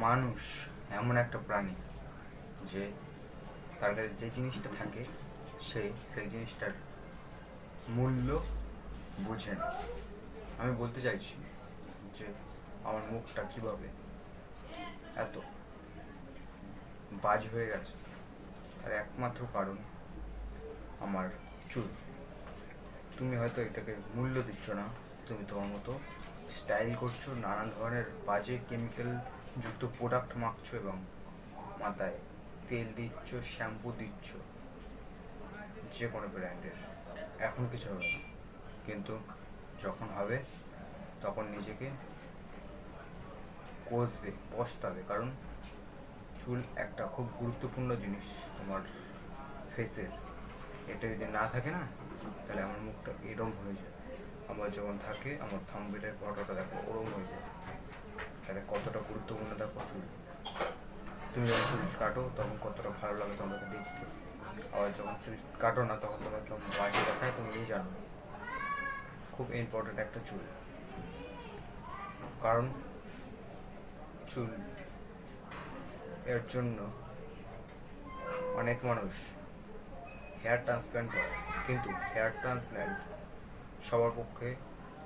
মানুষ এমন একটা প্রাণী যে তার কাছে যে জিনিসটা থাকে সেই জিনিসটার মূল্য বোঝে না। আমি বলতে চাইছি যে আমার মুখটা কীভাবে এত বাজ হয়ে গেছে তার একমাত্র কারণ আমার চুল। তুমি হয়তো এটাকে মূল্য দিচ্ছ না, তুমি তোমার মতো স্টাইল করছো, নানান ধরনের বাজে কেমিক্যাল যুক্ত প্রোডাক্ট মাখছো এবং মাথায় তেল দিচ্ছ, শ্যাম্পু দিচ্ছ যে কোনো ব্র্যান্ডের। এখন কিছু হবে না, কিন্তু যখন হবে তখন নিজেকে কষবে, পস্তাবে। কারণ চুল একটা খুব গুরুত্বপূর্ণ জিনিস তোমার ফেসের। এটা যদি না থাকে না, তাহলে আমার মুখটা এরম হয়ে যায়। আমার যখন থাকে, আমার থাম্বনেইলের ফটোটা দেখো ওরম হয়ে যায়। তাহলে কতটা গুরুত্বপূর্ণ দেখো চুল। তুমি যখন চুল কাটো তখন কতটা ভালো লাগে তোমাকে দেখতে, আবার যখন চুল কাটো না তখন তোমাকে কেমন বাজে দেখায় তুমি এই জানো। খুব ইম্পর্টেন্ট একটা চুল, কারণ চুল এর জন্য অনেক মানুষ হেয়ার ট্রান্সপ্ল্যান্ট করে, কিন্তু হেয়ার ট্রান্সপ্ল্যান্ট সবার পক্ষে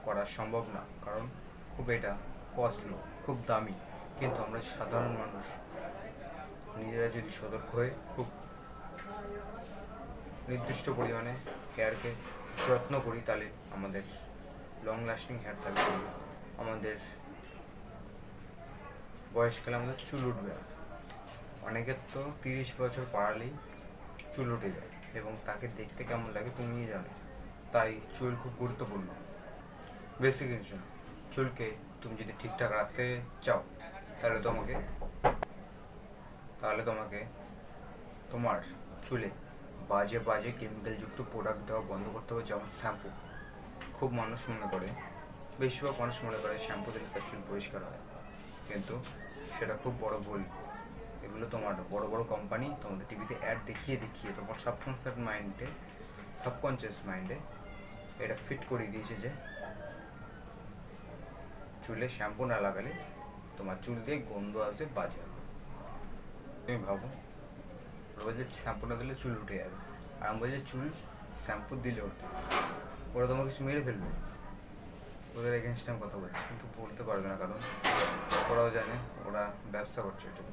করা সম্ভব না, কারণ খুব এটা কস্টলি, খুব দামি। কিন্তু আমরা সাধারণ মানুষ নিজেরা যদি সতর্ক হয়ে খুব নির্দিষ্ট পরিমাণে হেয়ারকে যত্ন করি, তাহলে আমাদের লং লাস্টিং হেয়ার থাকবে। আমাদের বয়সকালে আমাদের চুল উঠবে। অনেকের তো 30 বছর পাড়ালেই চুল উঠে যায় এবং তাকে দেখতে কেমন লাগে তুমিই জানো। তাই চুল খুব গুরুত্বপূর্ণ, বেশি কিছু না। চুলকে তুমি যদি ঠিকঠাক রাখতে চাও তাহলে তোমাকে তোমার চুলে বাজে বাজে কেমিক্যালযুক্ত প্রোডাক্ট দেওয়া বন্ধ করতে হবে। যেমন শ্যাম্পু, খুব মানুষ মনে করে, বেশিরভাগ মানুষ মনে করে শ্যাম্পু দিলে তার চুল পরিষ্কার হয়, কিন্তু সেটা খুব বড় ভুল। এগুলো তোমার বড় বড় কোম্পানি তোমাদের টিভিতে অ্যাড দেখিয়ে তোমার সাবকনসিয়াস মাইন্ডে এটা ফিট করে দিয়েছে যে চুলে শ্যাম্পু না লাগালে তোমার চুল দিয়ে গন্ধ আসে, বাজে হবে। তুমি ভাবো, ওরা বলছে শ্যাম্পু না দিলে চুল উঠে যাবে, আর আমি বলছি চুল শ্যাম্পু দিলে ওঠে। ওরা তোমাকে কিছু মেরে ফেলবে, ওদের এগেনস্টে আমি কথা বলছি, কিন্তু বলতে পারবে না, কারণ ওরাও জানে ওরা ব্যবসা করছে এটা।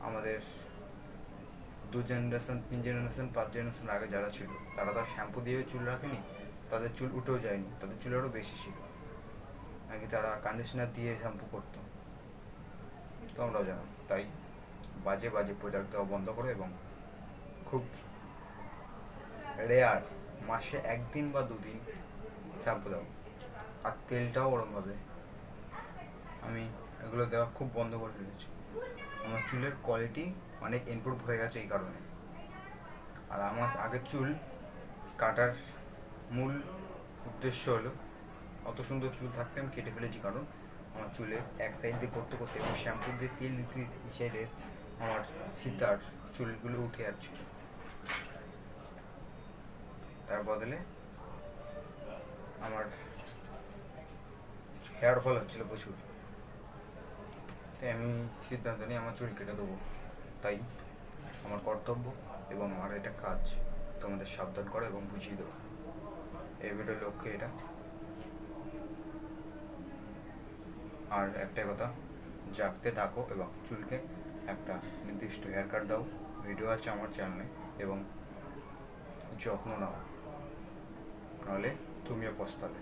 আমাদের 2 জেনারেশন, 3 জেনারেশন, 5 জেনারেশন আগে যারা ছিল তারা তো শ্যাম্পু দিয়ে চুল রাখেনি, তাদের চুল উঠেও যায়নি, তাদের চুল আরও বেশি ছিল। নাকি তারা কন্ডিশনার দিয়ে শ্যাম্পু করতো, তোমরাও জানো। তাই বাজে বাজে প্রোডাক্ট দেওয়া বন্ধ করো এবং খুব রেয়ার মাসে 1 দিন বা 2 দিন শ্যাম্পু দাও, আর তেলটাও ওরমভাবে। আমি এগুলো দেওয়া খুব বন্ধ করে ফেলেছি। আমার চুলের কোয়ালিটি অনেক ইমপ্রুভ হয়ে গেছে এই কারণে। আর আমার আগের চুল কাটার মূল উদ্দেশ্য হলো, অত সুন্দর চুল থাকতে আমি কেটে ফেলেছি, কারণ আমার চুলে এক সাইড দিয়ে করতে করতে এবং শ্যাম্পু দিয়ে তেল দিতে দিতে এই সাইডে আমার সিতার চুলগুলো উঠে যাচ্ছিল। তার বদলে আমার হেয়ার ফল হচ্ছিল প্রচুর। তাই আমি সিদ্ধান্ত নিই আমার চুল কেটে দেবো। তাই আমার কর্তব্য এবং আমার এটা কাজ তোমাদের সাবধান করা এবং বুঝিয়ে দেবো। এই ভিডিওর লক্ষ্যে এটা। আর একটাই কথা, জাগতে থাকো এবং চুলকে একটা নির্দিষ্ট হেয়ার কাট দাও। ভিডিও আছে আমার চ্যানেলে, এবং যত্ন নাও, নাহলে তুমিও পস্তাবে।